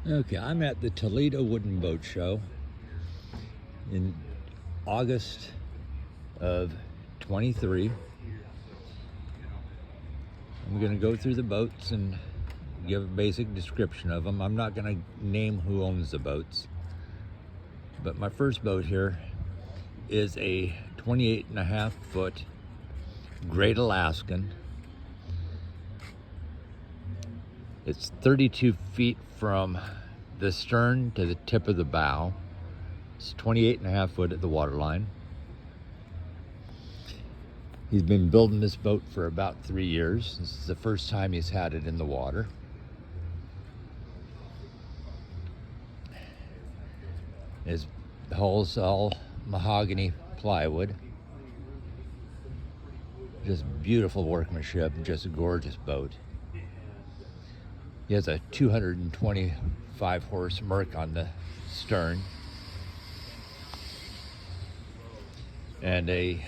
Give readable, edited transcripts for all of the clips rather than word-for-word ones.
Okay, I'm at the Toledo Wooden Boat Show in August of 23. I'm going to go through the boats and give a basic description of them. I'm not going to name who owns the boats, but my first boat here is a 28.5-foot Great Alaskan. It's 32 feet from the stern to the tip of the bow. It's 28.5 foot at the waterline. He's been building this boat for about 3 years. This is the first time he's had it in the water. His hull's all mahogany plywood. Just beautiful workmanship, just a gorgeous boat. He has a 225 horse Merc on the stern and I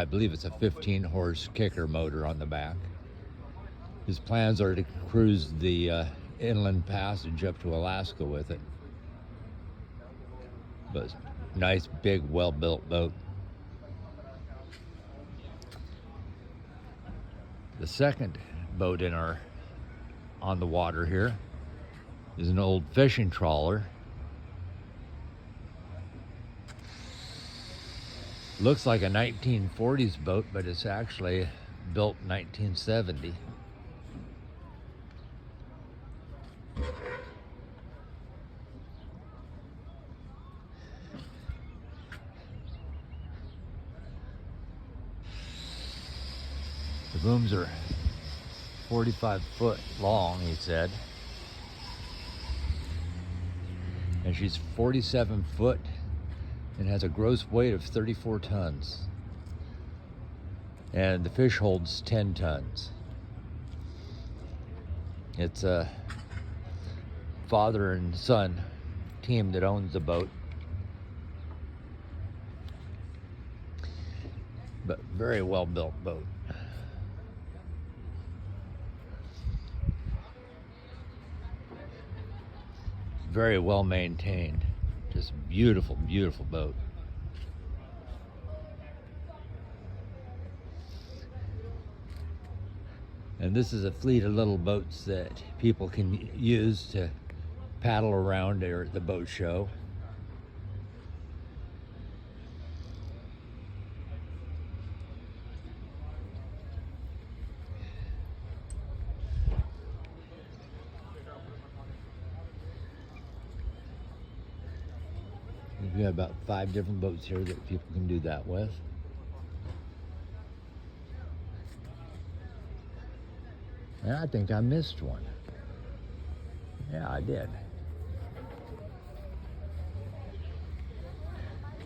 believe it's a 15 horse kicker motor on the back. His plans are to cruise the inland passage up to Alaska with it. But nice, big, well-built boat. The second boat on the water here is an old fishing trawler. Looks like a 1940s boat, but it's actually built in 1970. The booms are 45 foot long, he said. And she's 47 foot and has a gross weight of 34 tons. And the fish holds 10 tons. It's a father and son team that owns the boat. But very well built boat. Very well maintained. Just beautiful, beautiful boat. And this is a fleet of little boats that people can use to paddle around there at the boat show. We have about 5 different boats here that people can do that with. And I think I missed one. Yeah, I did.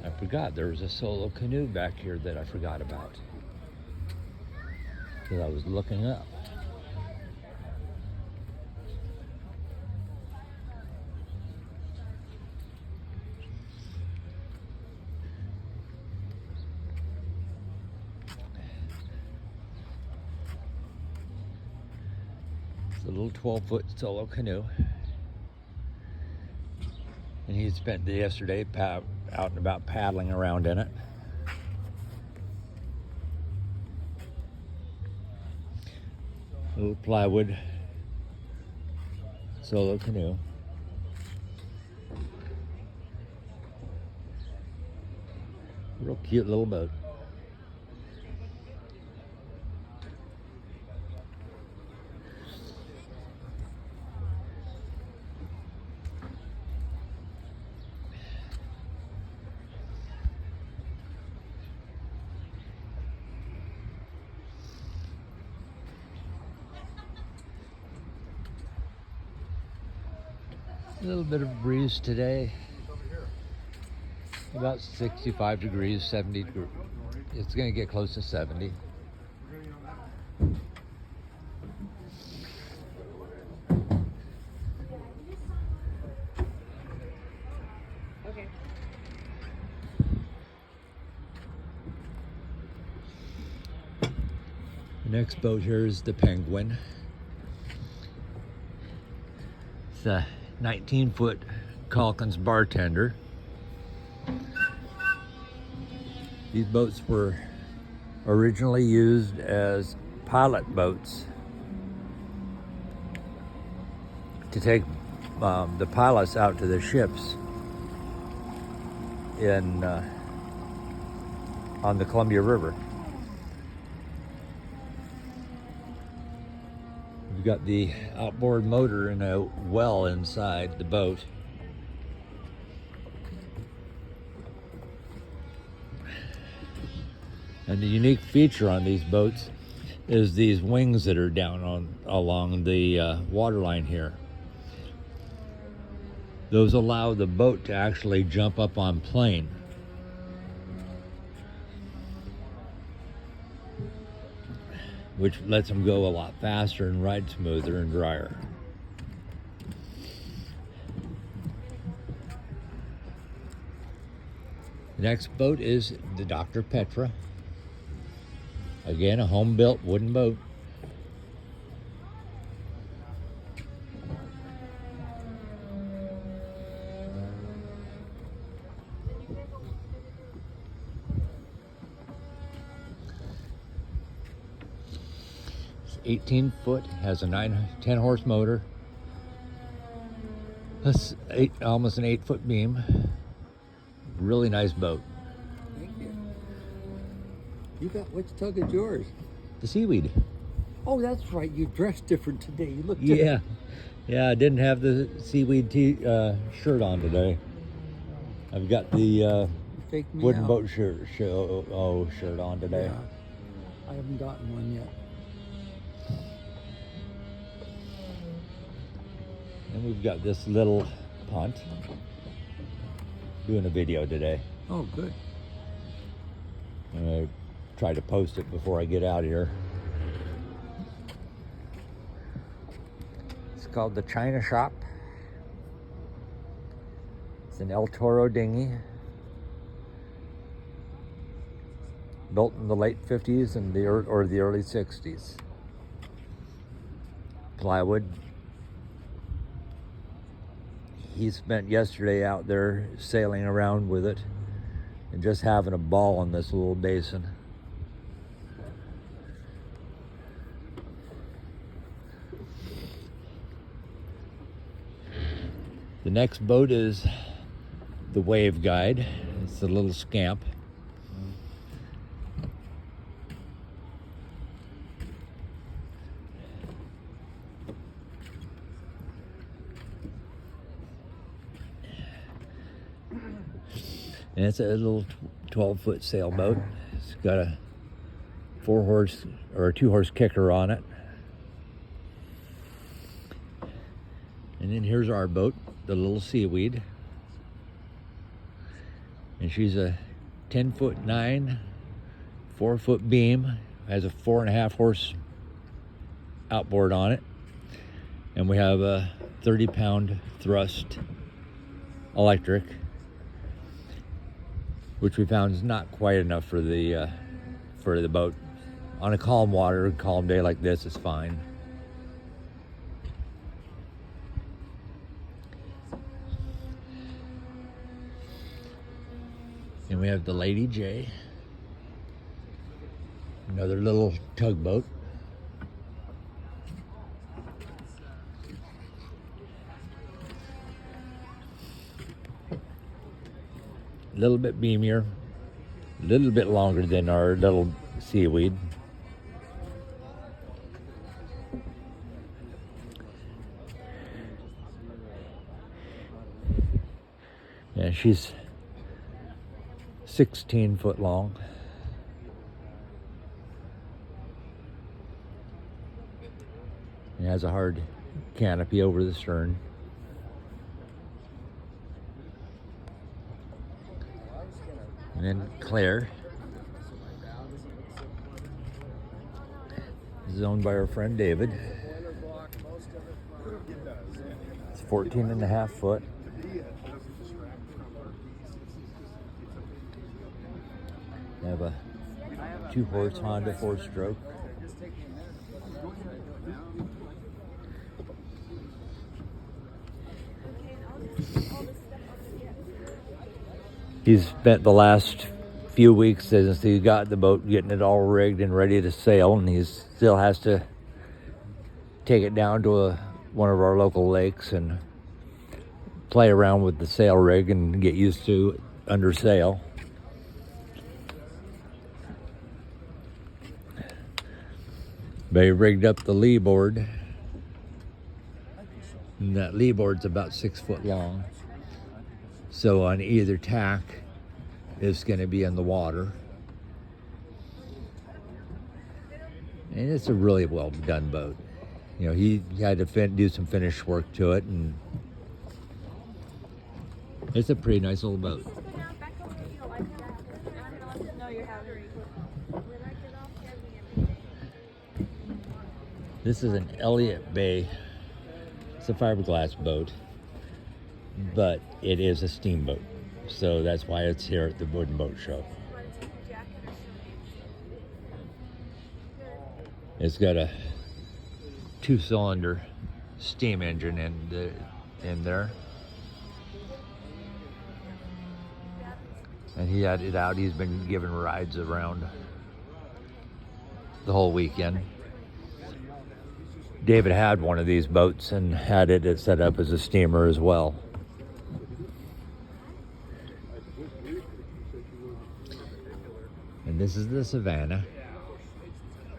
I forgot there was a solo canoe back here that I forgot about because I was looking up. A little 12-foot solo canoe, and he spent yesterday out and about paddling around in it. Little plywood solo canoe. Real cute little boat. A little bit of a breeze today, about 65 degrees, 70 degrees. It's going to get close to 70. Okay. The next boat here is the Penguin. It's a 19-foot Calkins bartender. These boats were originally used as pilot boats to take the pilots out to the ships on the Columbia River. You've got the outboard motor and a well inside the boat. And the unique feature on these boats is these wings that are down along the waterline here. Those allow the boat to actually jump up on plane. Which lets them go a lot faster and ride smoother and drier. The next boat is the Dr. Petra. Again, a home-built wooden boat. It's 18 foot, has a 10 horse motor. That's almost an 8-foot beam. Really nice boat. Thank you. You got, which tug is yours? The Seaweed. Oh, that's right. You dressed different today. You look different. Yeah. I didn't have the Seaweed shirt on today. I've got the wooden boat shirt on today. Yeah. I haven't gotten one yet. And we've got this little punt. Doing a video today. Oh, good. I'm gonna try to post it before I get out of here. It's called the China Shop. It's an El Toro dinghy. Built in the late 50s and the early 60s. Plywood. He spent yesterday out there sailing around with it and just having a ball on this little basin. The next boat is the Wave Guide. It's a little scamp. And it's a little 12-foot sailboat. It's got a 4-horse or a 2-horse kicker on it. And then here's our boat, the little Seaweed. And she's a 10-foot 9, 4-foot beam, has a 4.5-horse outboard on it. And we have a 30-pound thrust electric, which we found is not quite enough for the boat. On a calm water, calm day like this is fine. And we have the Lady J, another little tugboat. A little bit beamier, a little bit longer than our little Seaweed. Yeah, she's 16 foot long. It has a hard canopy over the stern. And then Claire. This is owned by our friend David. It's 14.5 foot. I have a 2-horse Honda 4-stroke. He's spent the last few weeks since he got the boat getting it all rigged and ready to sail, and he still has to take it down to one of our local lakes and play around with the sail rig and get used to it under sail. But he rigged up the lee board, and that lee board's about 6 foot long. So on either tack, it's going to be in the water. And it's a really well done boat. You know, he had to do some finish work to it, and it's a pretty nice little boat. This is an Elliott Bay. It's a fiberglass boat, but it is a steamboat. So that's why it's here at the Wooden Boat Show. It's got a 2-cylinder steam engine in there. And he had it out. He's been giving rides around the whole weekend. David had one of these boats and had it set up as a steamer as well. And this is the Savannah.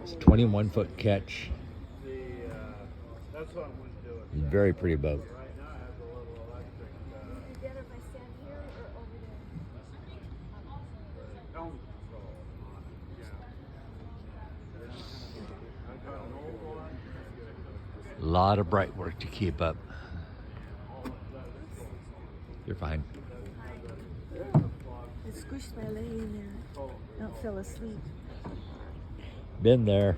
It's a 21-foot catch. Very pretty boat. A lot of bright work to keep up. You're fine. I squished my leg in there. Don't fell asleep. Been there.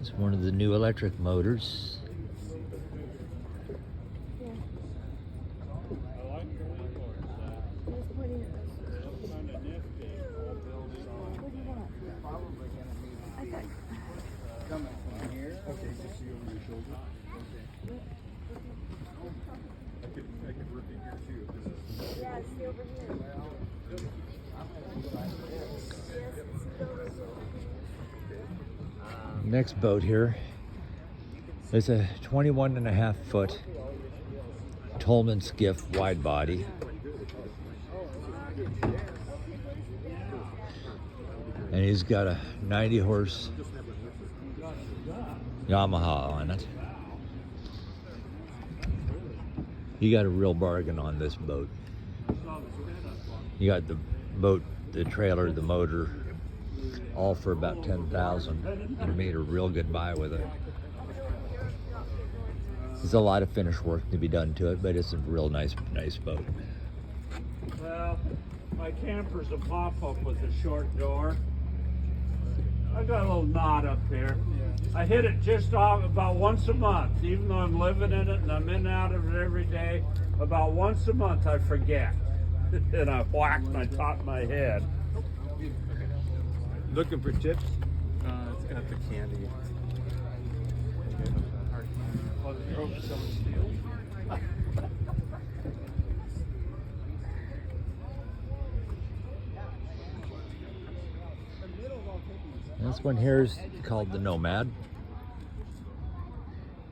It's one of the new electric motors. Next boat here is a 21.5-foot Tolman skiff wide body. And he's got a 90-horse Yamaha on it. You got a real bargain on this boat. You got the boat, the trailer, the motor, all for about $10,000. You made a real good buy with it. There's a lot of finish work to be done to it, but it's a real nice boat. Well, my camper's a pop-up with a short door. I got a little knot up there. I hit it just off about once a month, even though I'm living in it and I'm in and out of it every day. About once a month I forget. And I whack and I top my head. Looking for tips? It's got the candy. This one here is called the Nomad.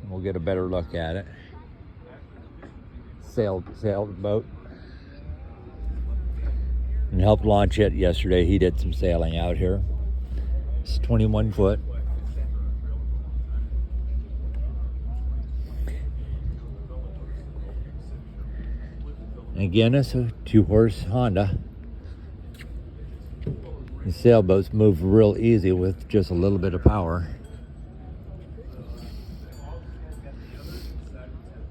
And we'll get a better look at it. Sailed boat. And helped launch it yesterday. He did some sailing out here. It's 21 foot. And again, it's a 2-horse Honda. The sailboats move real easy with just a little bit of power.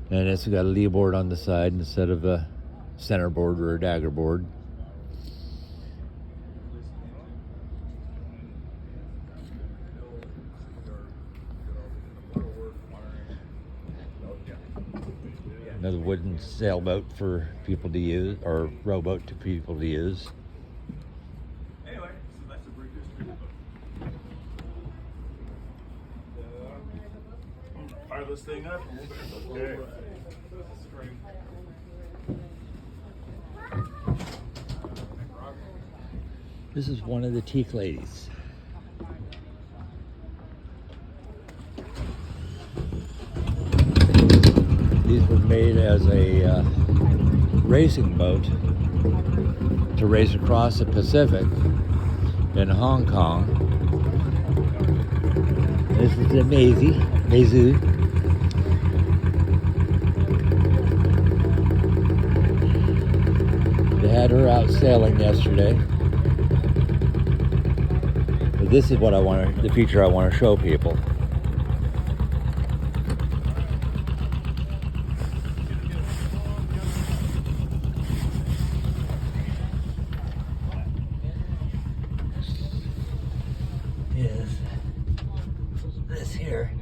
And it's got a lee board on the side instead of a center board or a dagger board. another wooden sailboat for people to use, or rowboat to people to use. Anyway, so that's a brief history of the boat. Fire this thing up. Okay. String. This is one of the teak ladies. These were made as a racing boat to race across the Pacific in Hong Kong. This is the Maisie. They had her out sailing yesterday. But this is what the feature I want to show people. Is this here.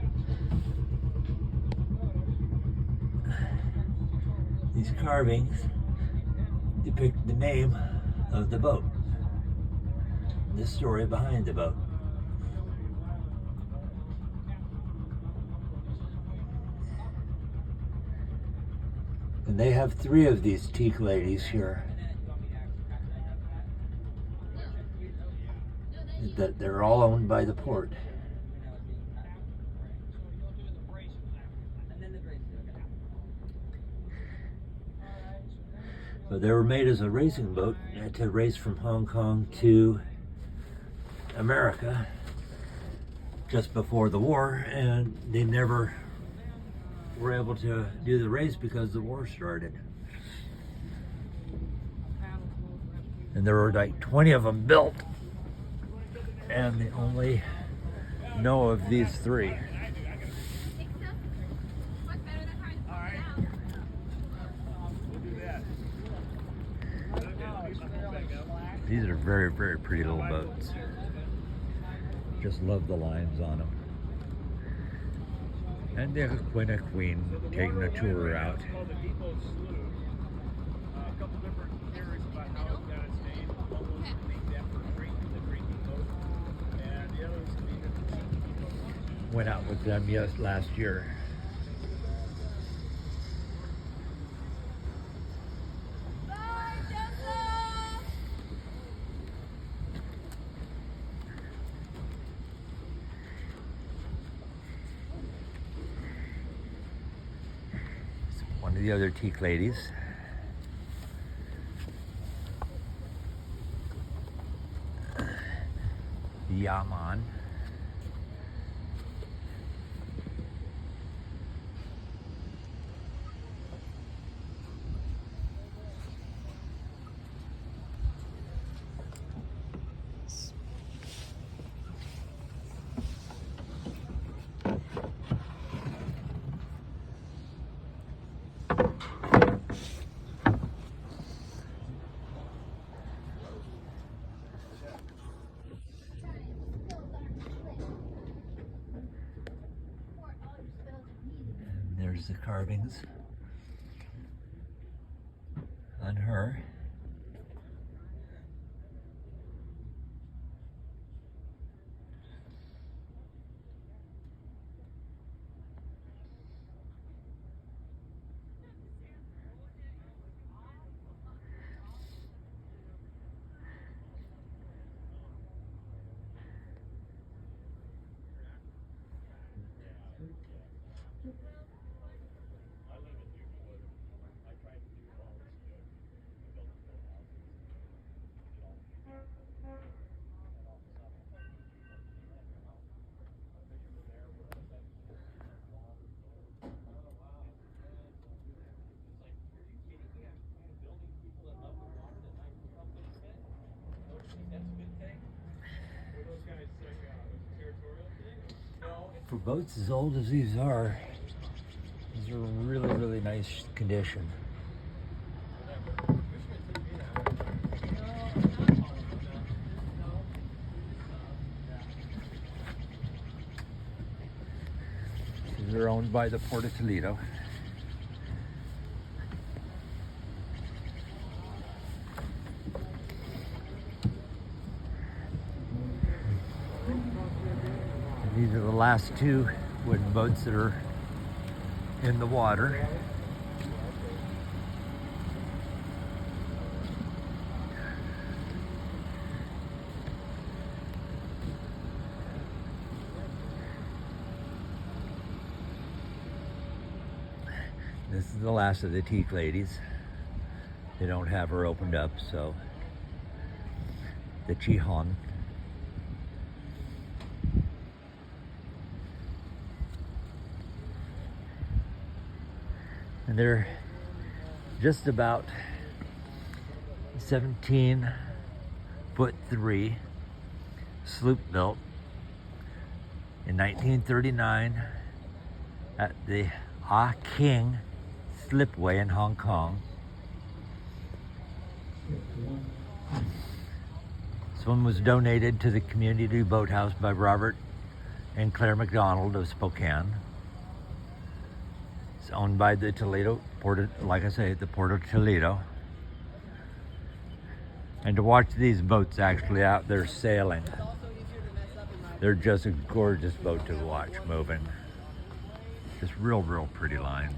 These carvings depict the name of the boat, the story behind the boat. And they have 3 of these teak ladies here that they're all owned by the port. But they were made as a racing boat to race from Hong Kong to America just before the war, and they never were able to do the race because the war started. And there were like 20 of them built, and they only know of these 3. These are very, very pretty little boats. Just love the lines on them. And the Queen taking a tour out. Went out with them last year. One of the other teak ladies. Yaman. There's the carvings on her. For boats as old as these are really, really nice condition. These are owned by the Port of Toledo. These are the last two wooden boats that are in the water. This is the last of the teak ladies. They don't have her opened up, so the Chihon. And they're just about 17'3" sloop built in 1939 at the Ah King Slipway in Hong Kong. This one was donated to the community boathouse by Robert and Claire McDonald of Spokane. It's owned by the Toledo Port of, like I say, the Port of Toledo. And to watch these boats actually out there sailing, they're just a gorgeous boat to watch moving. Just real pretty lines.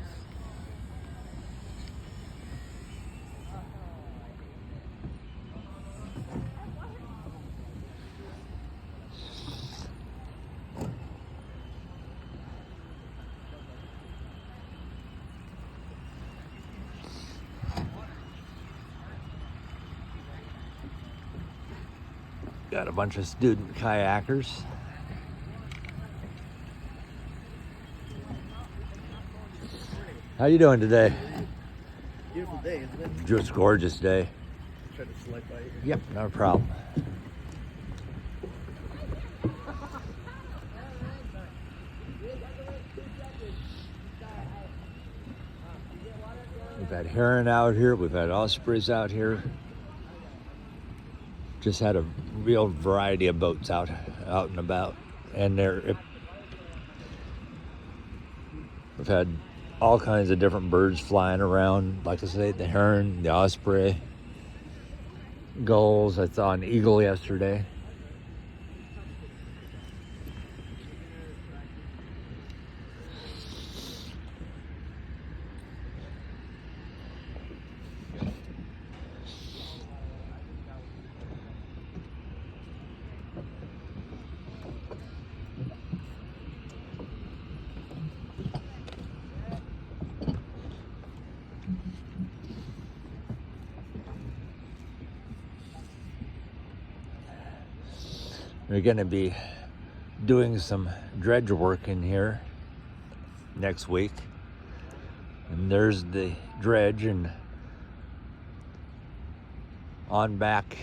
Got a bunch of student kayakers. How you doing today? Beautiful day, isn't it? Just gorgeous day. Try to slide by you. Yep, not a problem. We've had heron out here. We've had ospreys out here. Just had a real variety of boats out and about, and we've had all kinds of different birds flying around. Like I say, the heron, the osprey, gulls. I saw an eagle yesterday. We're going to be doing some dredge work in here next week. And there's the dredge, and on back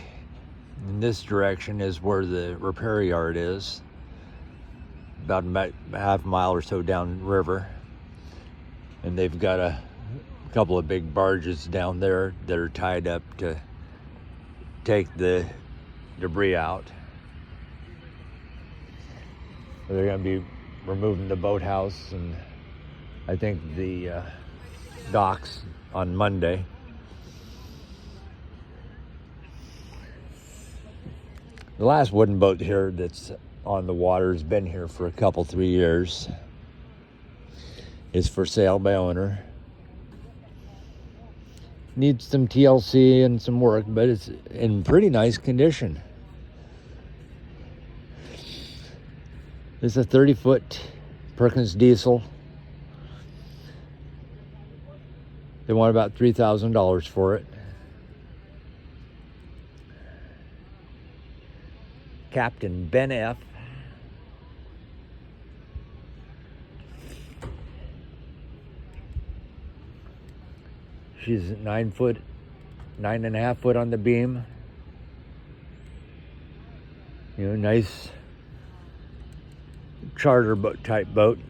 in this direction is where the repair yard is, about a half mile or so downriver. And they've got a couple of big barges down there that are tied up to take the debris out. They're going to be removing the boathouse and I think the docks on Monday. The last wooden boat here that's on the water has been here for a couple, 3 years. It's for sale by owner. Needs some TLC and some work, but it's in pretty nice condition. It's a 30-foot Perkins diesel. They want about $3,000 for it. Captain Ben F. She's 9.5 foot on the beam. You know, nice charter boat type boat.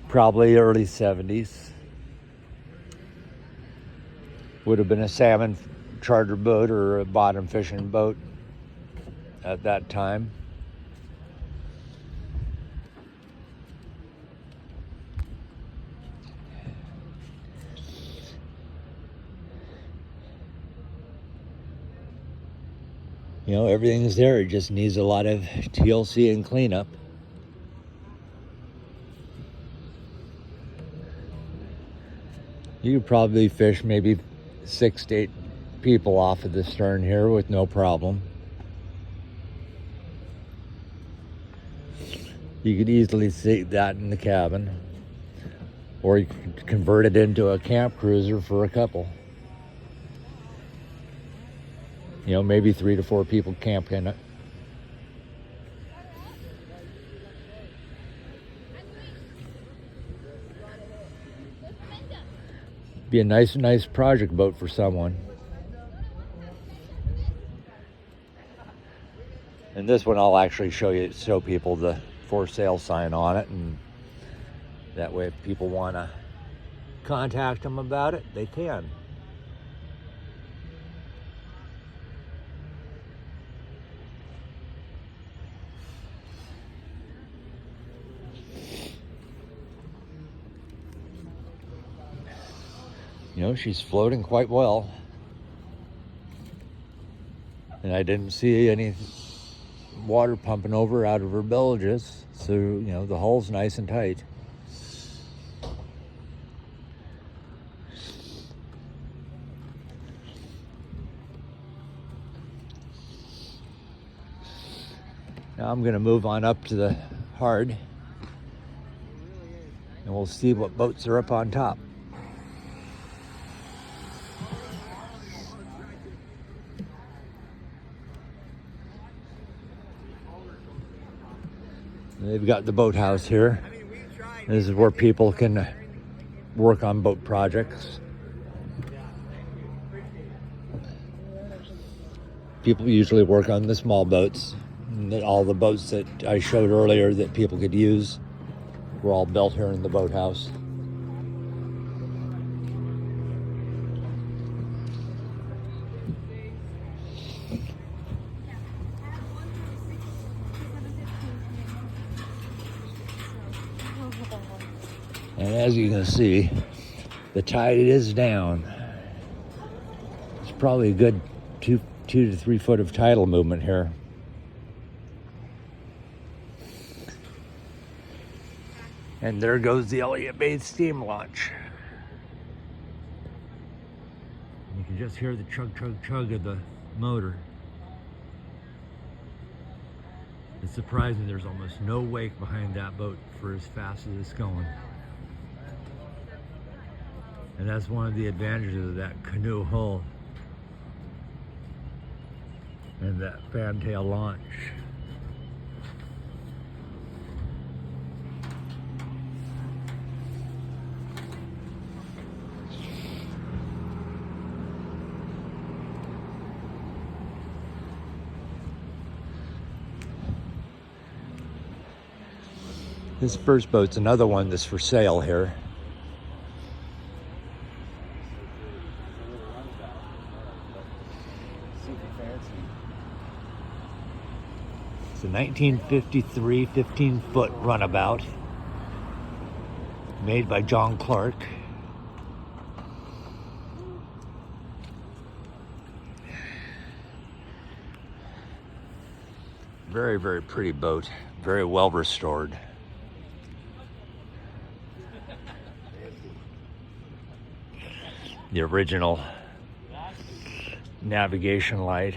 Probably early 70s. Would have been a salmon charter boat or a bottom fishing boat at that time. You know, everything's there. It just needs a lot of TLC and cleanup. You could probably fish maybe 6 to 8 people off of the stern here with no problem. You could easily see that in the cabin, or you could convert it into a camp cruiser for a couple. You know, maybe 3 to 4 people camp in it. Be a nice project boat for someone. And this one I'll actually show people the for sale sign on it, and that way if people want to contact them about it, they can. You know, she's floating quite well. And I didn't see any water pumping over out of her bilges. So, you know, the hull's nice and tight. Now I'm going to move on up to the hard. And we'll see what boats are up on top. They've got the boathouse here. This is where people can work on boat projects. People usually work on the small boats. And all the boats that I showed earlier that people could use were all built here in the boathouse. And as you can see, the tide is down. It's probably a good 2 to 3 foot of tidal movement here. And there goes the Elliott Bay steam launch. You can just hear the chug, chug, chug of the motor. It's surprising there's almost no wake behind that boat for as fast as it's going. And that's one of the advantages of that canoe hull and that fantail launch. This first boat's another one that's for sale here. It's a 1953 15-foot runabout made by John Clark. Very, very pretty boat. Very well restored. The original navigation light.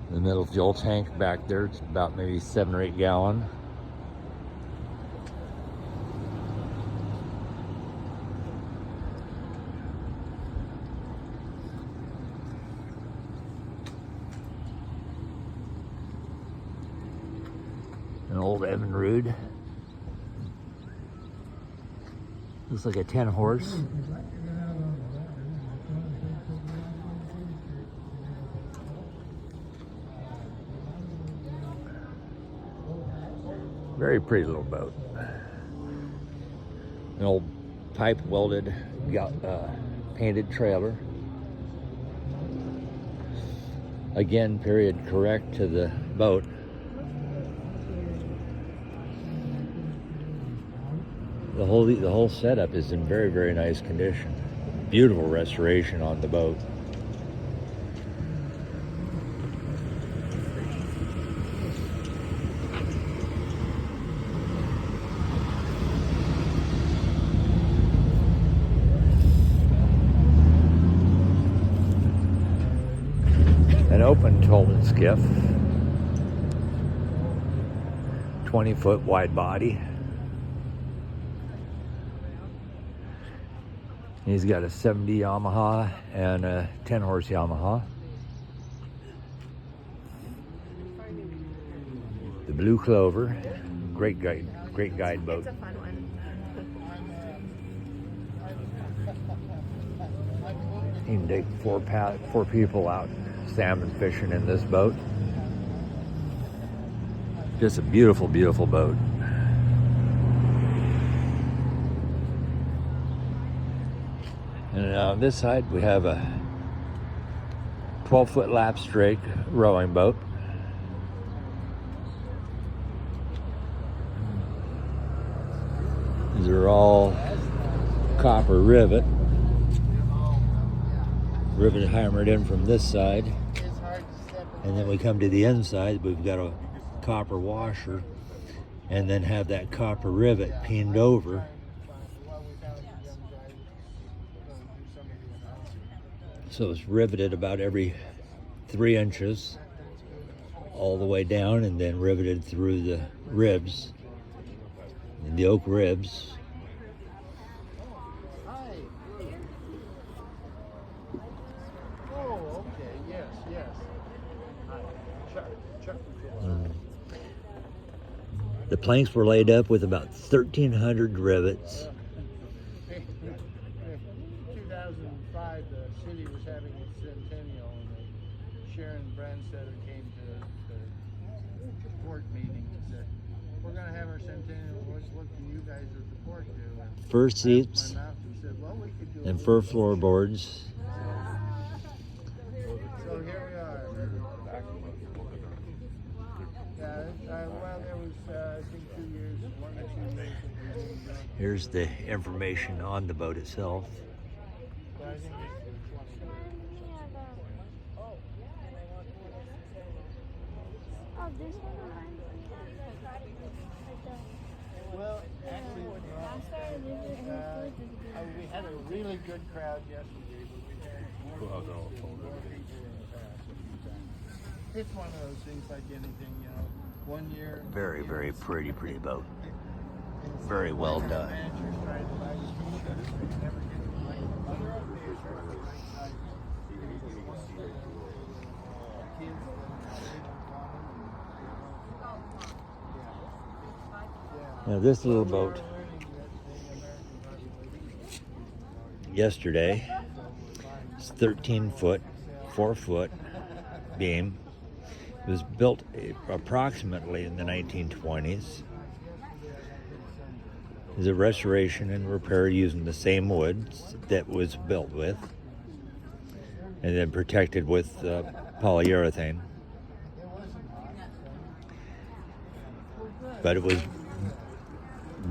The middle fuel tank back there, it's about maybe 7 or 8 gallon. An old Evinrude. Looks like a 10 horse. Very pretty little boat. An old pipe welded, painted trailer. Again, period correct to the boat. The whole setup is in very, very nice condition. Beautiful restoration on the boat. An open Tolman skiff, 20-foot wide body. He's got a 70 Yamaha and a 10-horse Yamaha. The Blue Clover, great guideboat. It's a fun one. You can take four people out salmon fishing in this boat. Just a beautiful, beautiful boat. And on this side we have a 12-foot lapstrake rowing boat. These are all copper rivet hammered in from this side. And then we come to the inside, we've got a copper washer, and then have that copper rivet pinned over. So it's riveted about every 3 inches all the way down, and then riveted through the ribs, the oak ribs. Oh, okay, yes. The planks were laid up with about 1,300 rivets. In 2005, the city was having its centennial, and Sharon Brandstetter came to the port meeting and said, "We're going to have our centennial. What can you guys at the port do?" And Fur I seats opened my mouth and said, "Well, we could do a and little fur floorboards. So here we are. Well, there was, I think, 1 or 2 years that we didn't do it. Here's the information on the boat itself. But I think it's 20 years. Oh, this one reminds me Well, actually, we had a really good crowd yesterday, but we had more people in the past. It's one of those things like anything, 1 year. Very, very pretty boat. Very well done. Managers try to buy the speakers, they never get the right. Other updates are the right size. Kids, Now this little boat yesterday is 13-foot, 4-foot beam. It was built approximately in the 1920s. It was a restoration and repair using the same wood that was built with, and then protected with polyurethane. But it was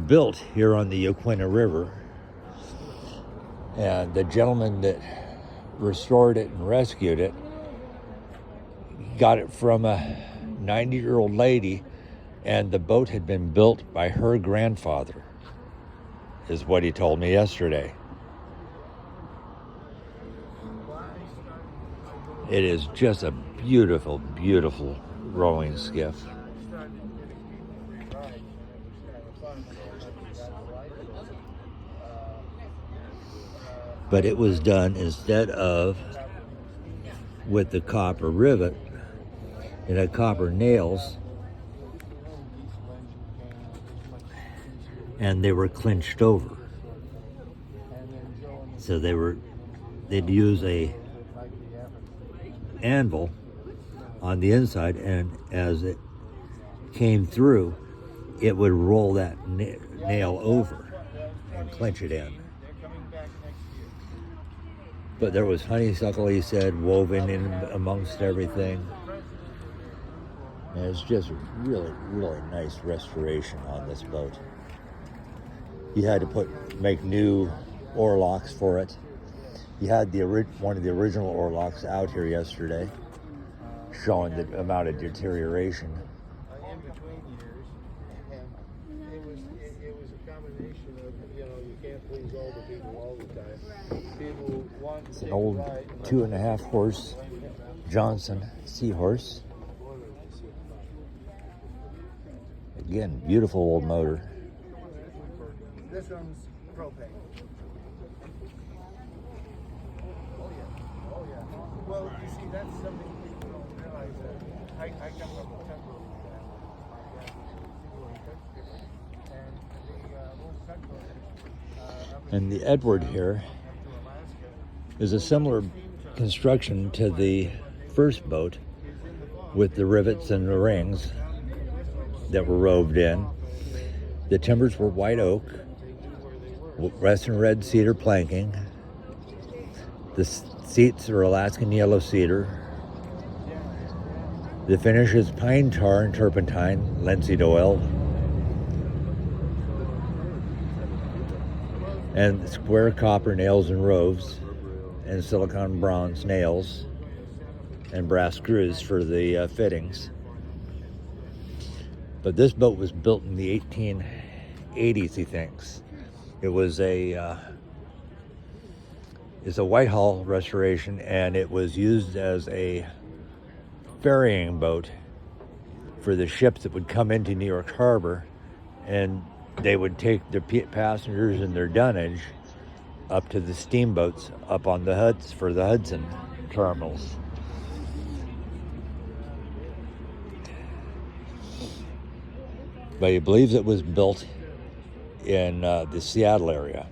built here on the Yaquina River, and the gentleman that restored it and rescued it got it from a 90-year-old lady, and the boat had been built by her grandfather, is what he told me yesterday. It is just a beautiful, beautiful rowing skiff. But it was done, instead of with the copper rivet, it had copper nails, and they were clinched over. So they'd use a anvil on the inside, and as it came through, it would roll that nail over and clinch it in. But there was honeysuckle, he said, woven in amongst everything. And it's just really, really nice restoration on this boat. He had to make new oarlocks for it. He had one of the original oarlocks out here yesterday, showing the amount of deterioration. In between years, and it was a combination of, you can't please all the people all the time. People want to It's take an old a ride. 2.5 horse Johnson seahorse. Again, beautiful old motor. This one's propane. Oh yeah. Well, you see, that's something people don't realize. That I come from a tugboat family, And the Edward here is a similar construction to the first boat, with the rivets and the rings that were roved in. The timbers were white oak, Western red cedar planking. The seats are Alaskan yellow cedar. The finish is pine tar and turpentine, linseed oil. And square copper nails and rows, and silicon bronze nails, and brass screws for the fittings. But this boat was built in the 1880s, he thinks. It was it's a Whitehall restoration, and it was used as a ferrying boat for the ships that would come into New York Harbor, and they would take their passengers and their dunnage up to the steamboats up on the Hudson terminals. But he believes it was built in the Seattle area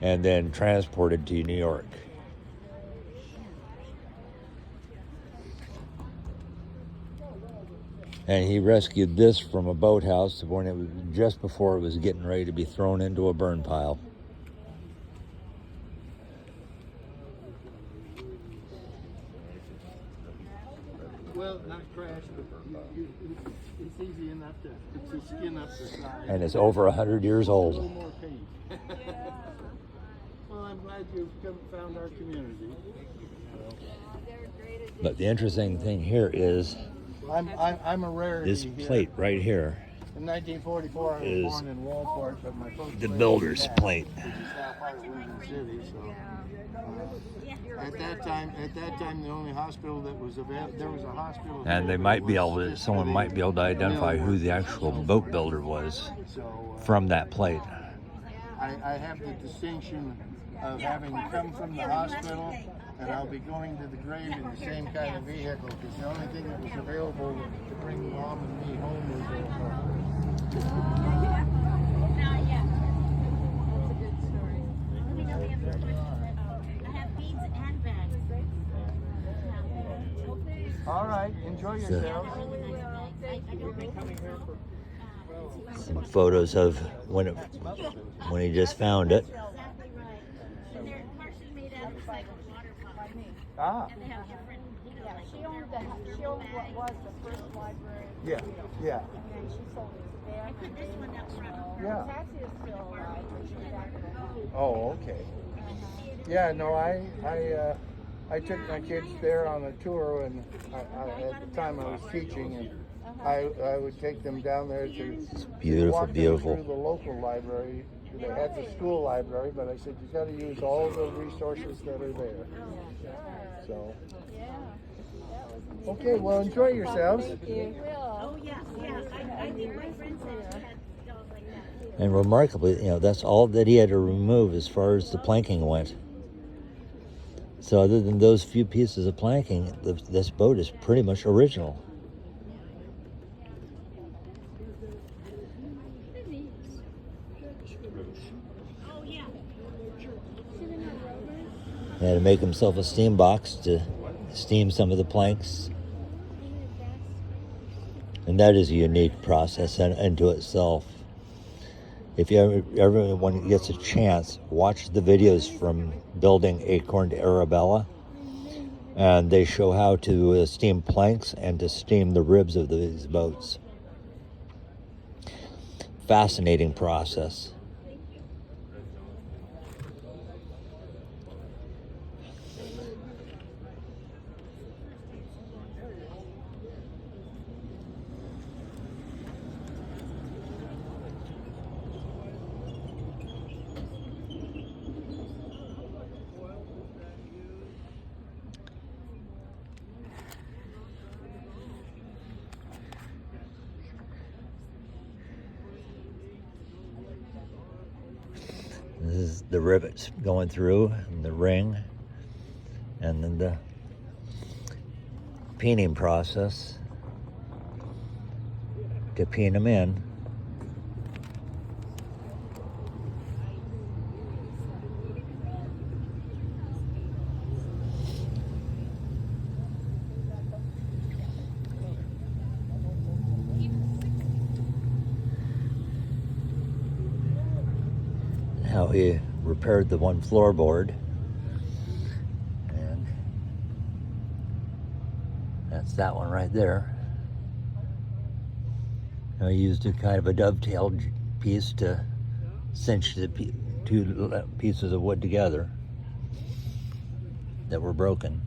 and then transported to New York. And he rescued this from a boathouse when it was just before it was getting ready to be thrown into a burn pile. Well, not crash, but it's easy enough to skin up the side. And it's over 100 years A little old. more paint. Well, I'm glad you've found our community. But the interesting thing here is I'm a rarity. this here. plate right here. In 1944, I was is born in Walport, but my folks the lived builder's in Bath, plate. which is now part of Lincoln City. So, at that time, the only hospital that was available, there was a hospital. And they might be able to, someone might be able to identify who the actual boat builder was from that plate. I have the distinction of having come from the hospital, and I'll be going to the grave in the same kind of vehicle, because the only thing that was available to bring Mom and me home was a All right, enjoy yourselves. Some photos of when he just found it. Ah, She owned what was the first library. yeah. And then she sold it to Dan. Yeah. Patsy is still alive, but she's back home. Oh, okay. Yeah, no, I took my kids there on a tour, and at the time I was teaching, and I would take them down there to Beautiful, walk them beautiful. through the local library. They had the school library, but I said, you got to use all the resources that are there. So, okay, well, enjoy yourselves. Oh, yes, yes. I think my friend said she had dolls like that. And remarkably, that's all that he had to remove as far as the planking went. So other than those few pieces of planking, this boat is pretty much original. He had to make himself a steam box to steam some of the planks. And that is a unique process unto itself. If everyone gets a chance, watch the videos from building Acorn to Arabella, and they show how to steam planks and to steam the ribs of these boats. Fascinating process. This is the rivets going through, and the ring, and then the peening process to peen them in. How he repaired the one floorboard, and that's that one right there. I used a kind of a dovetail piece to cinch the two pieces of wood together that were broken.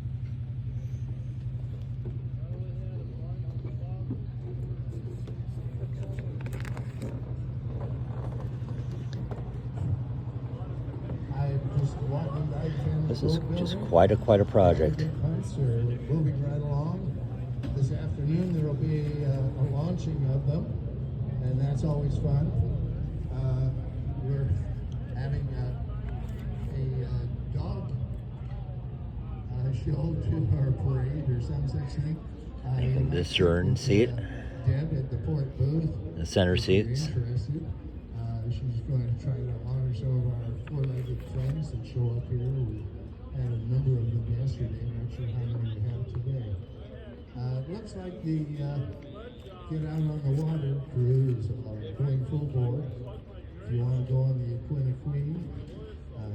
This is just quite a project. Moving right along. This afternoon there will be a launching of them, and that's always fun. We're having a dog show to our parade or some such thing. The stern seat, Deb at the port booth. the center seats. She's going to try to honor some of our four-legged friends that show up here. We had a number of them yesterday. Not sure how many we have today. Looks like the Get Out on the Water cruise going full board. If you want to go on the Aquina Queen,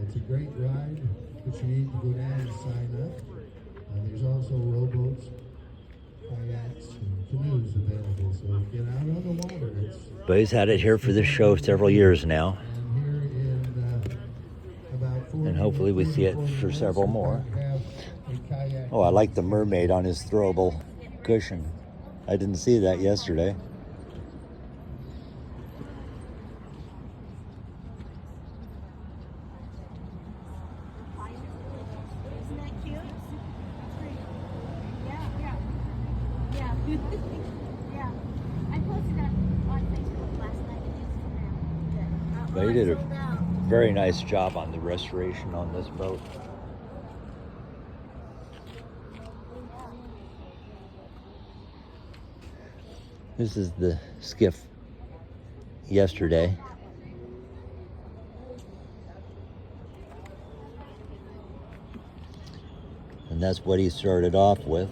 it's a great ride, but you need to go down and sign up. There's also rowboats, kayaks, and canoes available. So get out on the water. But he's had it here for this show several years now, and hopefully we see it for several more. Oh, I like the mermaid on his throwable cushion. I didn't see that yesterday. Isn't that cute? Yeah. Yeah. I posted that on Facebook last night and Instagram. But he did a very nice job on the restoration on this boat. This is the skiff yesterday. And that's what he started off with.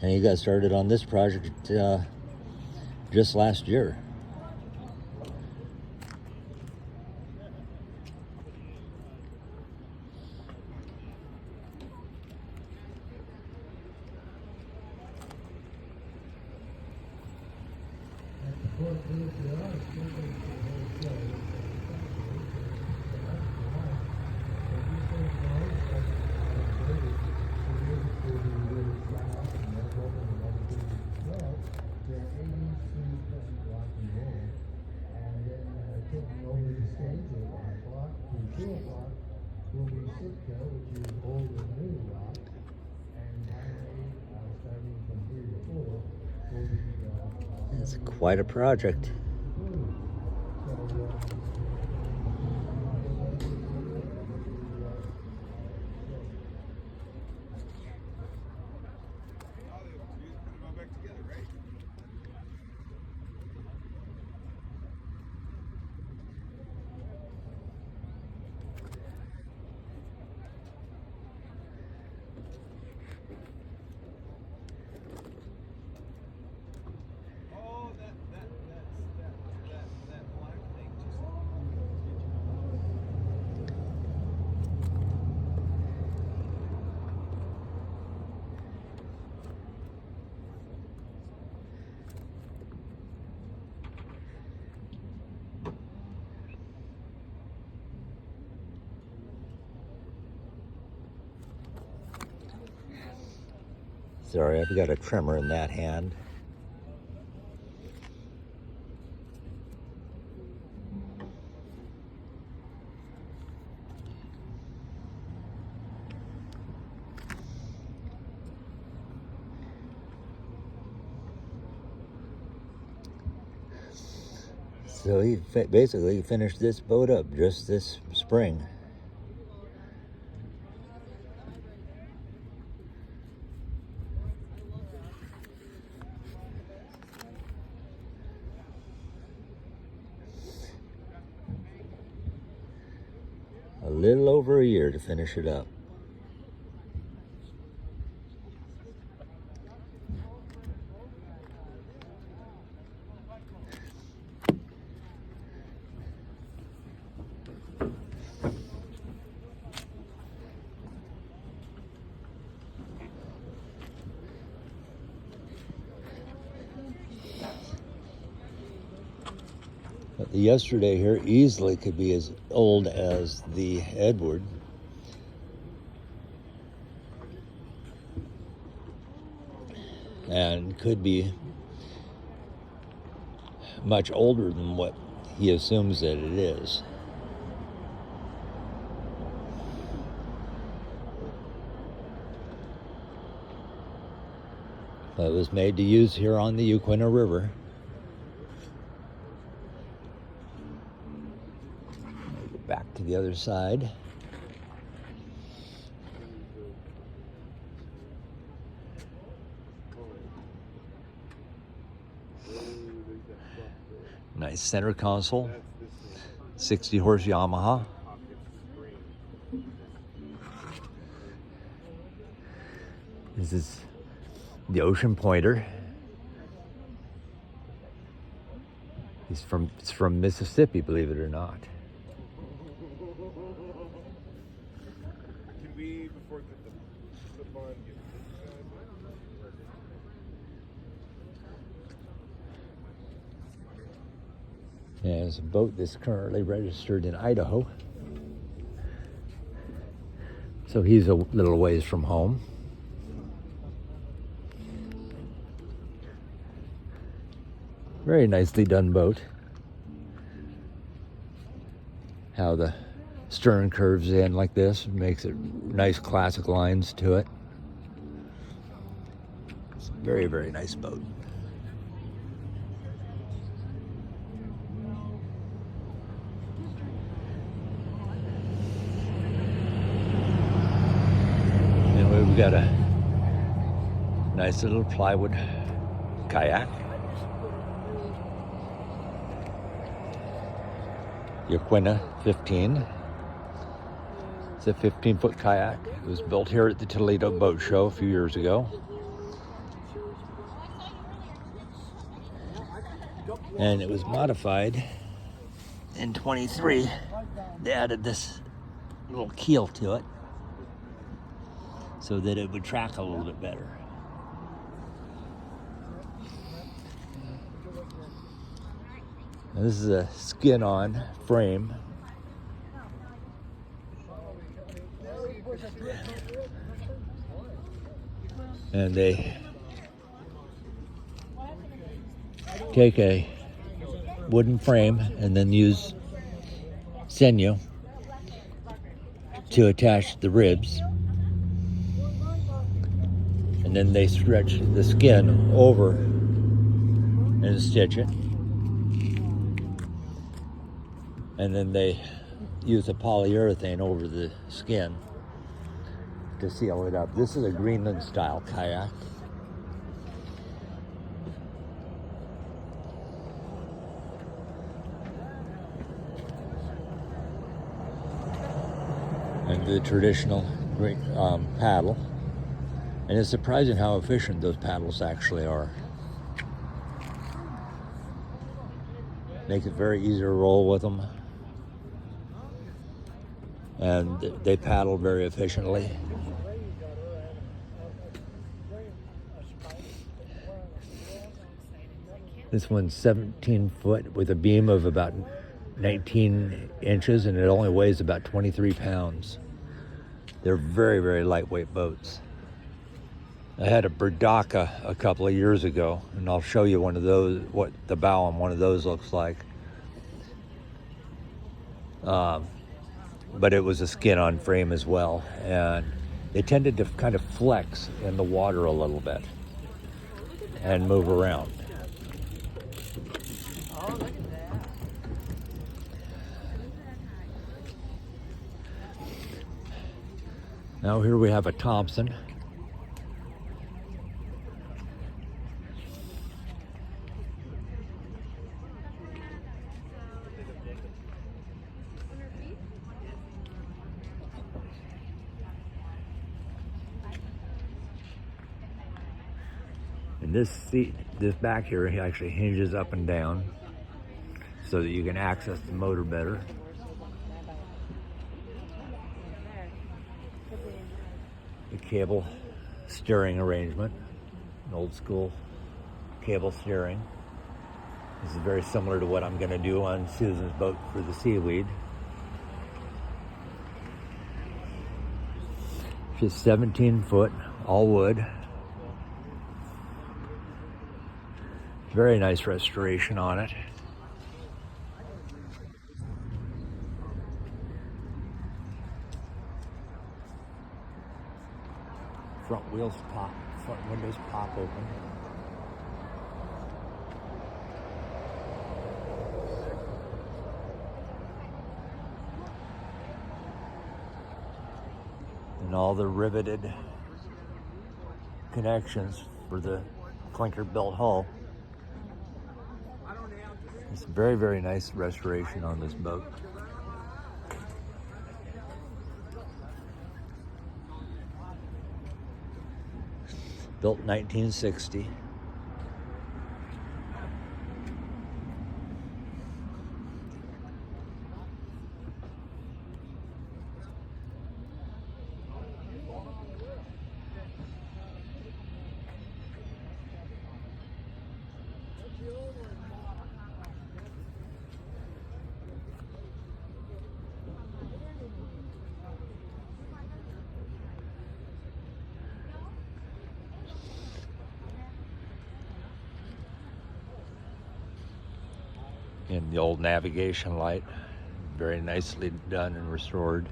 And he got started on this project just last year. It's quite a project. Sorry, I've got a tremor in that hand. So he basically finished this boat up just this spring. A little over a year to finish it up. But the yesterday here easily could be as old as the Edward. And could be much older than what he assumes that it is. But it was made to use here on the Uquina River. Back to the other side. Nice center console, 60 horse Yamaha. This is the Ocean Pointer. It's from Mississippi, believe it or not. Can we, before we put the flip on, get Yeah, it's a boat that's currently registered in Idaho. So he's a little ways from home. Very nicely done boat. How the stern curves in like this makes it nice classic lines to it. It's a very, very nice boat. And we've got a nice little plywood kayak. Uquina 15. It's a 15-foot kayak. It was built here at the Toledo Boat Show a few years ago. And it was modified in 23. They added this little keel to it so that it would track a little bit better. Now, this is a skin-on frame. And they take a wooden frame and then use sinew to attach the ribs. And then they stretch the skin over and stitch it. And then they use a polyurethane over the skin to seal it up. This is a Greenland style kayak. And the traditional paddle. And it's surprising how efficient those paddles actually are. Makes it very easy to roll with them. And they paddle very efficiently. This one's 17 foot with a beam of about 19 inches, and it only weighs about 23 pounds. They're very, very lightweight boats. I had a Burdaka a couple of years ago, and I'll show you one of those, what the bow on one of those looks like. But it was a skin-on frame as well, and they tended to kind of flex in the water a little bit and move around. Now here we have a Thompson. And this seat, this back here, actually hinges up and down so that you can access the motor better. The cable steering arrangement, an old school cable steering. This is very similar to what I'm going to do on Susan's boat for the seaweed. Just 17 foot, all wood. Very nice restoration on it. Front wheels pop, front windows pop open. And all the riveted connections for the clinker built hull. It's very, very nice restoration on this boat. Built 1960. And the old navigation light, very nicely done and restored.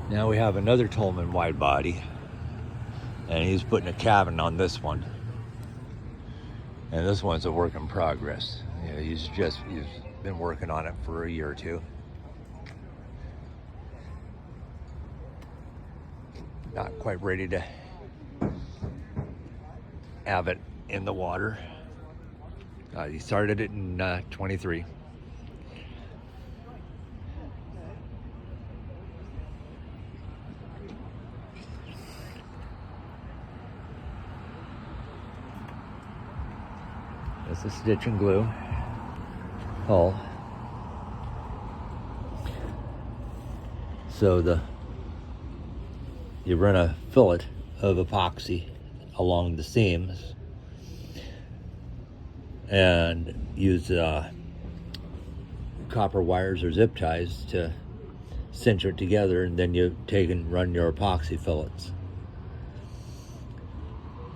Now we have another Tolman wide body, and he's putting a cabin on this one. And this one's a work in progress. You know, he's been working on it for a year or two. Not quite ready to have it in the water. He started it in 23. It's a stitch and glue hull. So you run a fillet of epoxy along the seams and use copper wires or zip ties to cinch it together, and then you take and run your epoxy fillets.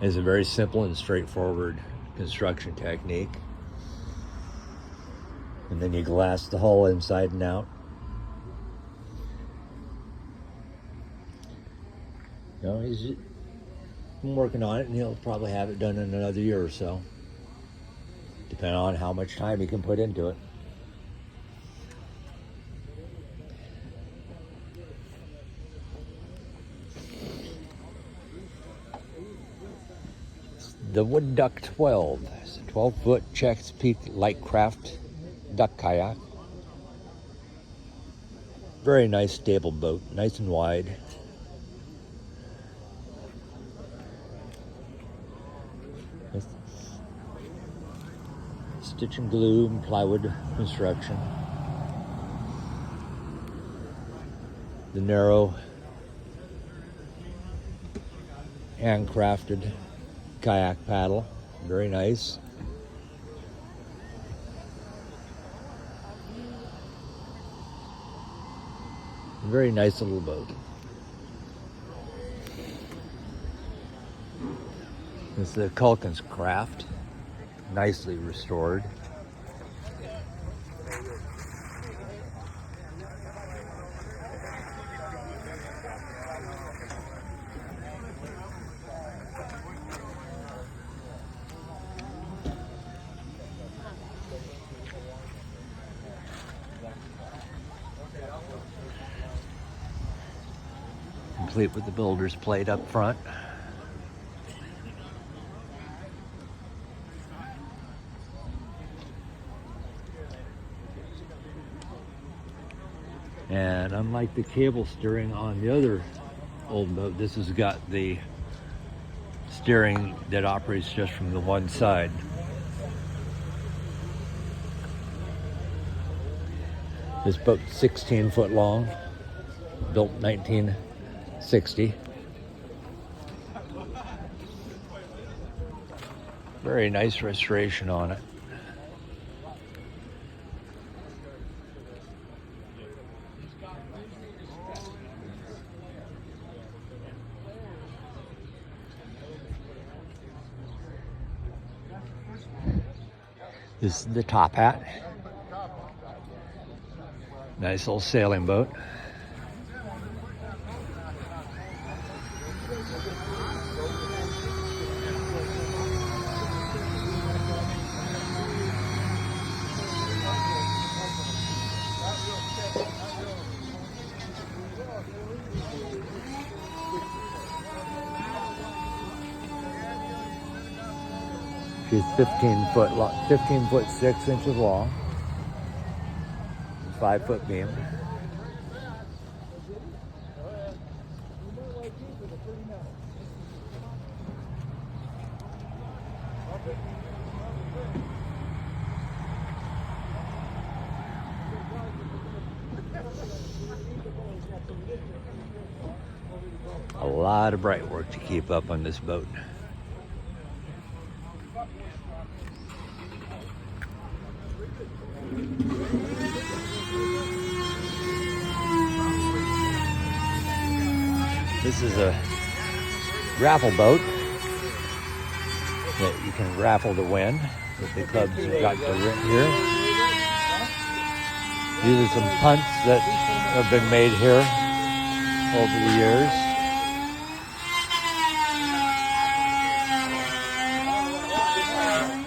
It's a very simple and straightforward construction technique. And then you glass the hull inside and out. You know, he's been working on it, and he'll probably have it done in another year or so, depending on how much time he can put into it. The Wood Duck 12. It's a 12-foot Chesapeake Light Craft duck kayak. Very nice, stable boat, nice and wide. Stitch and glue and plywood construction. The narrow, handcrafted kayak paddle, very nice. Very nice little boat. This is the Culkin's Craft, nicely restored. Complete with the builder's plate up front. And unlike the cable steering on the other old boat, this has got the steering that operates just from the one side. This boat's 16 foot long, built 1960. Very nice restoration on it. This is the top hat. Nice little sailing boat. She's 15 foot long, 15 foot 6 inches long, 5 foot beam. A lot of bright work to keep up on this boat. This is a raffle boat that you can raffle to win that the clubs have got to rent here. These are some punts that have been made here over the years.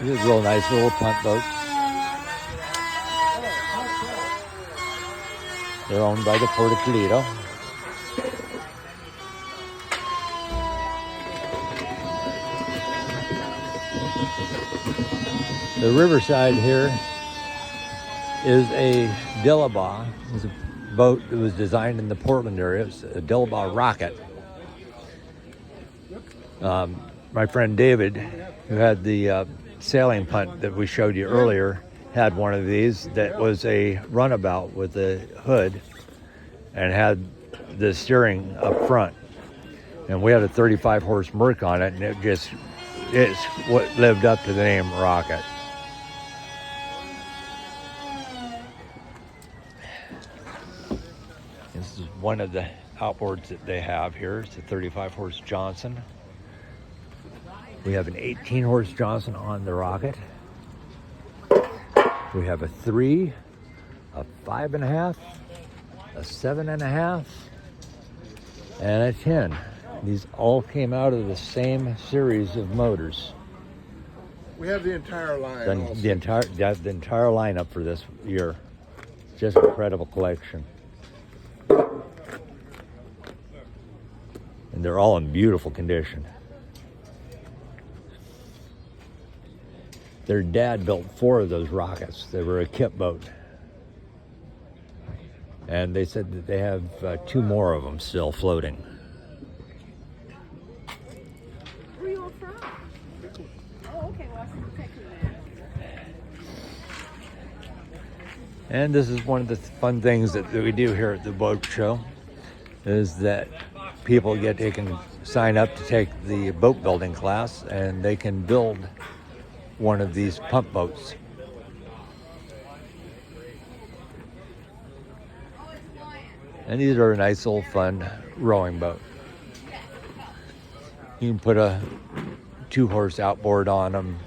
These are real nice little punt boats. They're owned by the Port of Toledo. The riverside here is a Dillaba. It's a boat that was designed in the Portland area. It's a Dillaba rocket. My friend David, who had the sailing punt that we showed you earlier, had one of these that was a runabout with a hood and had the steering up front. And we had a 35 horse Merc on it, and it's what lived up to the name rocket. This is one of the outboards that they have here. It's a 35 horse Johnson. We have an 18 horse Johnson on the rocket. We have a 3, a 5.5, a 7.5, and a 10. These all came out of the same series of motors. We have the entire line. The entire lineup for this year. Just an incredible collection. And they're all in beautiful condition. Their dad built 4 of those rockets. They were a kit boat. And they said that they have 2 more of them still floating. Where are you all from? Oh, okay. Well, I see the picture there. And this is one of the fun things that we do here at the boat show, is that they can sign up to take the boat building class, and they can build one of these pump boats. And these are a nice old fun rowing boat. You can put a 2-horse outboard on them,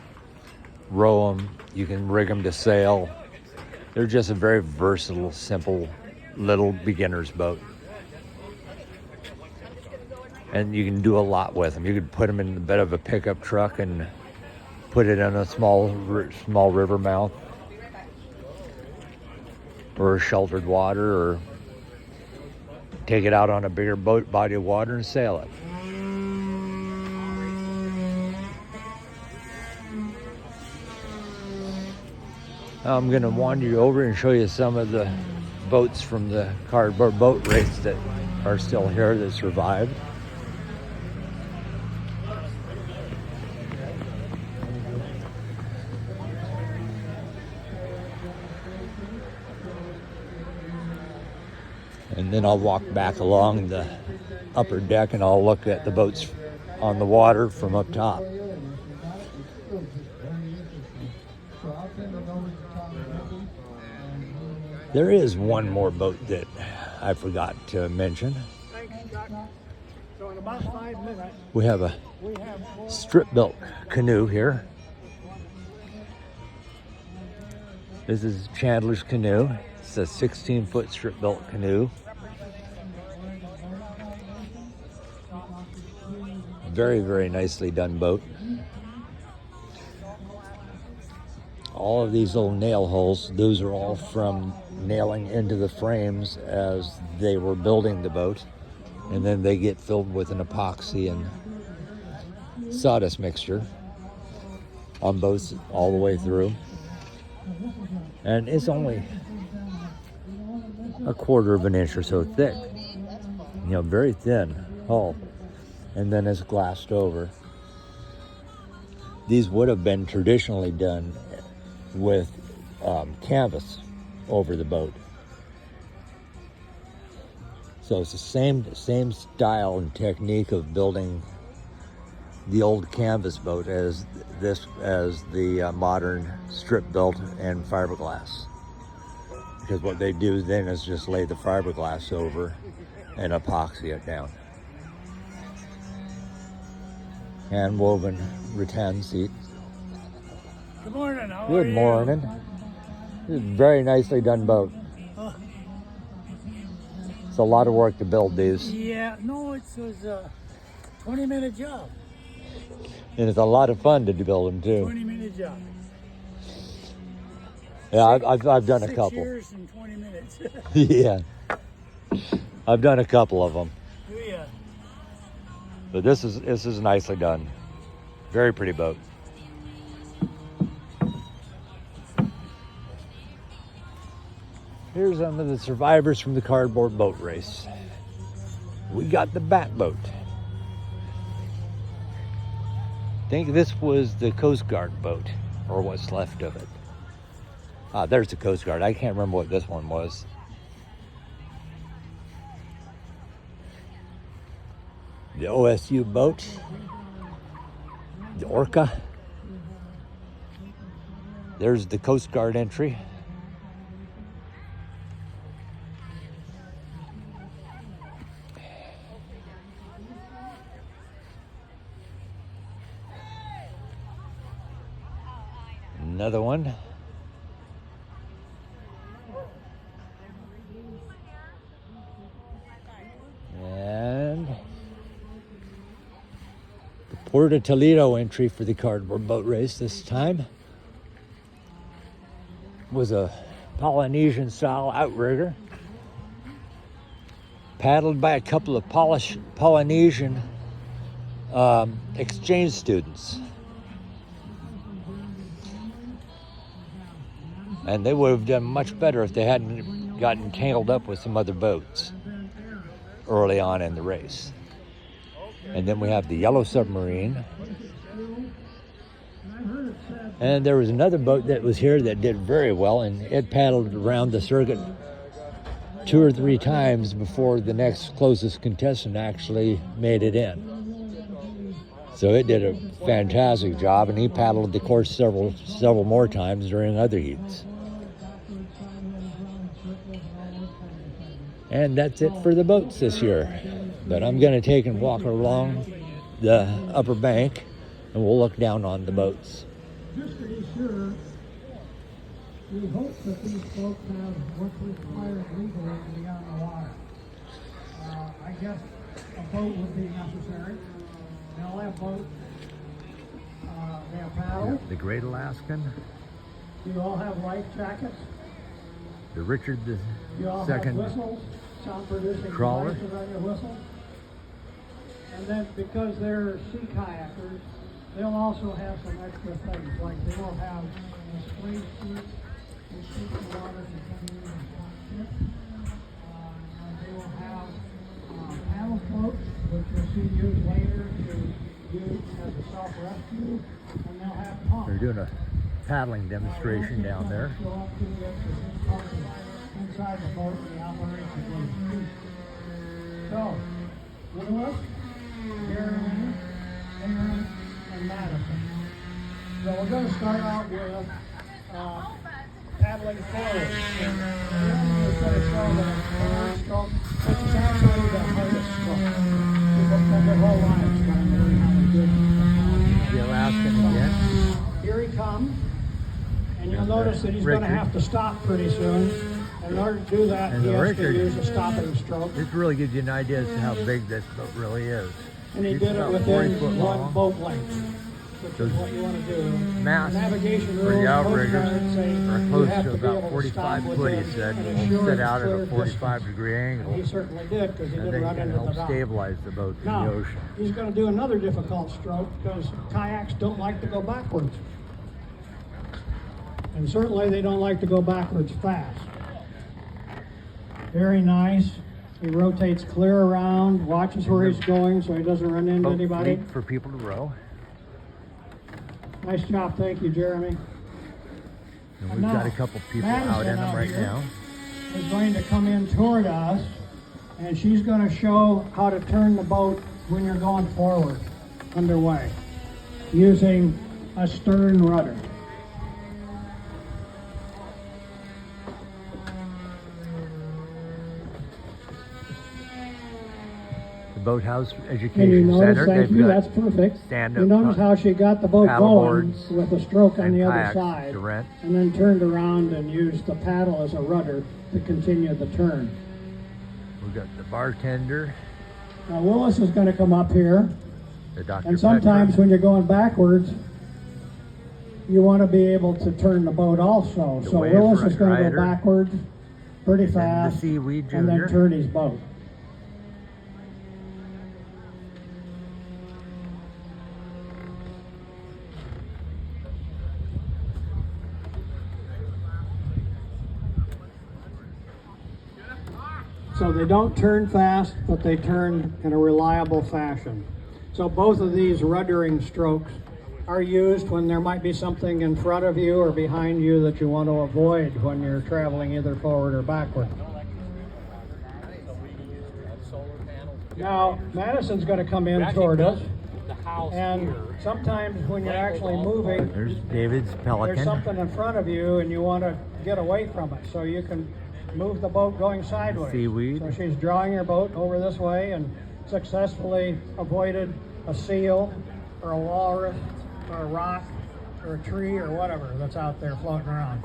row them, you can rig them to sail. They're just a very versatile, simple little beginner's boat. And you can do a lot with them. You could put them in the bed of a pickup truck and put it in a small river mouth or sheltered water, or take it out on a bigger boat body of water and sail it. I'm going to wander you over and show you some of the boats from the cardboard boat race that are still here, that survived. And then I'll walk back along the upper deck and I'll look at the boats on the water from up top. There is one more boat that I forgot to mention. So in about 5 minutes, We have a strip-built canoe here. This is Chandler's canoe. It's a 16-foot strip-built canoe. Very, very nicely done boat. All of these little nail holes, those are all from nailing into the frames as they were building the boat. And then they get filled with an epoxy and sawdust mixture on both all the way through. And it's only a 1/4 of an inch or so thick. You know, very thin hull. And then it's glassed over. These would have been traditionally done with canvas over the boat. So it's the same style and technique of building the old canvas boat as the modern strip built and fiberglass. Because what they do then is just lay the fiberglass over and epoxy it down. Hand woven rattan seat. good morning. How are Good you? morning. This is a very nicely done boat. Oh. It's a lot of work to build these. Yeah, no, it was a 20-minute job. And it's a lot of fun to build them too. 20-minute job. Yeah, I've done a 6 couple. years and 20 minutes. Yeah. I've done a couple of them. Yeah. But this is nicely done. Very pretty boat. Here's some of the survivors from the cardboard boat race. We got the bat boat. I think this was the Coast Guard boat, or what's left of it. Ah, there's the Coast Guard. I can't remember what this one was. The OSU boat, the Orca. There's the Coast Guard entry. Another one. And the Port of Toledo entry for the cardboard boat race this time was a Polynesian style outrigger paddled by a couple of Polynesian exchange students. And they would have done much better if they hadn't gotten tangled up with some other boats early on in the race. And then we have the Yellow Submarine. And there was another boat that was here that did very well, and it paddled around the circuit 2 or 3 times before the next closest contestant actually made it in. So it did a fantastic job, and he paddled the course several more times during other heats. And that's it for the boats this year. But I'm going to take and walk along the upper bank, and we'll look down on the boats. Just to be sure, we hope that these folks have what's required legally to be on the water. I guess a boat would be necessary. They all have boats. They have paddles. The Great Alaskan, You all have life jackets. the Richard You all II have whistles, sound producing trawler. devices on your whistle. And then because they're sea kayakers, they'll also have some extra things, like they will have a spray suit which keeps the water from coming in and ship. And they will have paddle floats, which you'll see used later to use as a self-rescue. And they'll have pumps. They're doing a paddling demonstration down there. Show up to the inside the boat and the operation goes. So, Lewis, Jeremy, Aaron, and Madison. So we're going to start out with paddling forward. Jeremy is going to show the forward stroke, which is actually the hardest stroke. People spend their whole lives trying to learn how to do it. The Alaskan again. Here he comes. And you'll notice that he's going to have to stop pretty soon. And in order to do that, And he the has Richard. to use a stopping stroke. This really gives you an idea as to how big this boat really is. And he It's did it about within 40 foot one long. boat length, which is what you want to do. Mass Navigation for rules, the Coast outriggers Guard say are you close have to be about able to 45 stop foot, he within said. an We'll assured sit out at a clear 45 distance. degree angle, And he certainly did, because he and didn't then you run can into the help dock. stabilize the boat in Now, the ocean. he's going to do another difficult stroke, because kayaks don't like to go backwards. And certainly they don't like to go backwards fast. Very nice. He rotates clear around, watches where he's going so he doesn't run into Boat anybody. fleet for people to row. Nice job, thank you, Jeremy. And we've Now, got a couple people Madison out in them out right here now. Is going to come in toward us, and she's going to show how to turn the boat when you're going forward, underway, using a stern rudder. The Boathouse And you Education notice, Center. thank They've you, got that's perfect. stand-up You notice how she got the boat paddle going boards with a stroke on and the other kayaks side, to rent. and then turned around and used the paddle as a rudder to continue the turn. We've got the bartender, Now Willis is going to come up here, the Dr. and sometimes Petra, when you're going backwards, you want to be able to turn the boat also. The So wave Willis is going to rider, go backwards pretty and then the fast, Seaweed and then Junior. turn his boat. So they don't turn fast, but they turn in a reliable fashion. So both of these ruddering strokes are used when there might be something in front of you or behind you that you want to avoid when you're traveling either forward or backward. Now, Madison's going to come in toward us, and sometimes when you're actually moving, There's David's there's Pelican. something in front of you and you want to get away from it, so you can move the boat going sideways. Seaweed. So she's drawing her boat over this way and successfully avoided a seal or a walrus or a rock or a tree or whatever that's out there floating around.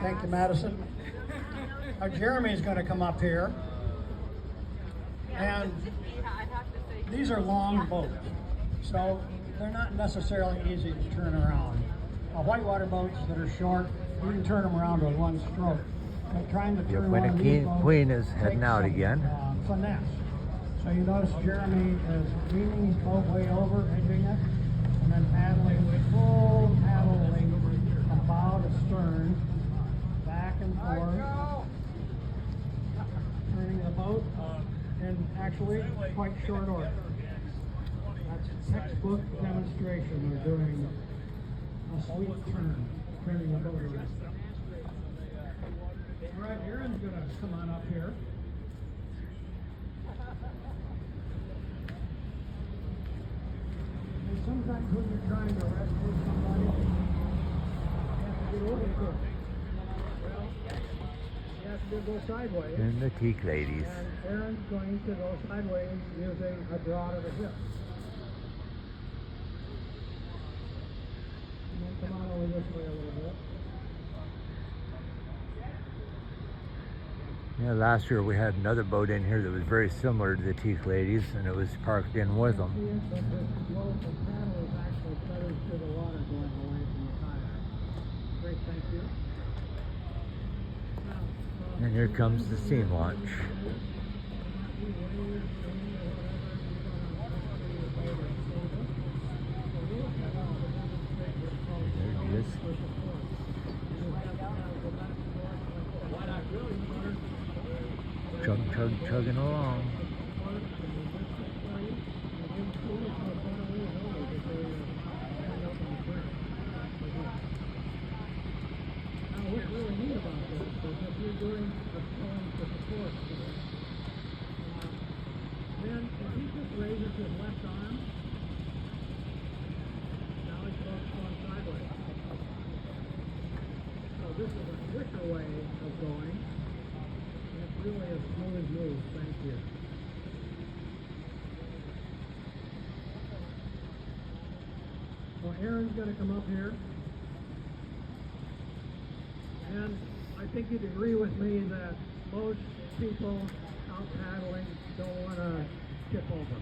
Thank you, Madison. Now Jeremy's going to come up here, and these are long boats, so they're not necessarily easy to turn around. Whitewater boats that are short, you can turn them around with one stroke. But trying to turn when one a of these boats queen is heading takes out some, again. Finesse. So you notice Jeremy is leaning his boat way over, edging it, and then paddling with full paddle length from bow to stern, back and forth, turning the boat in actually quite short order. That's a textbook demonstration of doing a sweet turn, turning the boat around. All right, Aaron's going to come on up here. And sometimes when you're trying to rescue somebody, you have to be a little quick. You has to go sideways. And the teak ladies. And Aaron's going to go sideways using a draw to the hip. And then come on over this way a little bit. Yeah, last year we had another boat in here that was very similar to the teak ladies, and it was parked in with them. See it, but this rope and paddle is actually feathers to the water going away from the kayak. Great, thank you. Now, And here comes the steam launch. There it is. Chugging along. What's really neat about this is if you're doing a stone to support, then if he just raises his left arm, now he's going sideways. So this is a quicker way of going. And it's really a smooth move. Thank you. Well, Aaron's going to come up here. And I think you'd agree with me that most people out paddling don't want to tip over.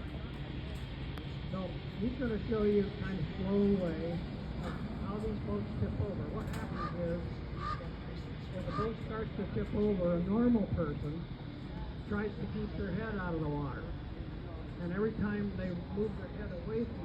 So he's going to show you kind of slow way of how these boats tip over. What happens is, when the boat starts to tip over, a normal person tries to keep their head out of the water. And every time they move their head away from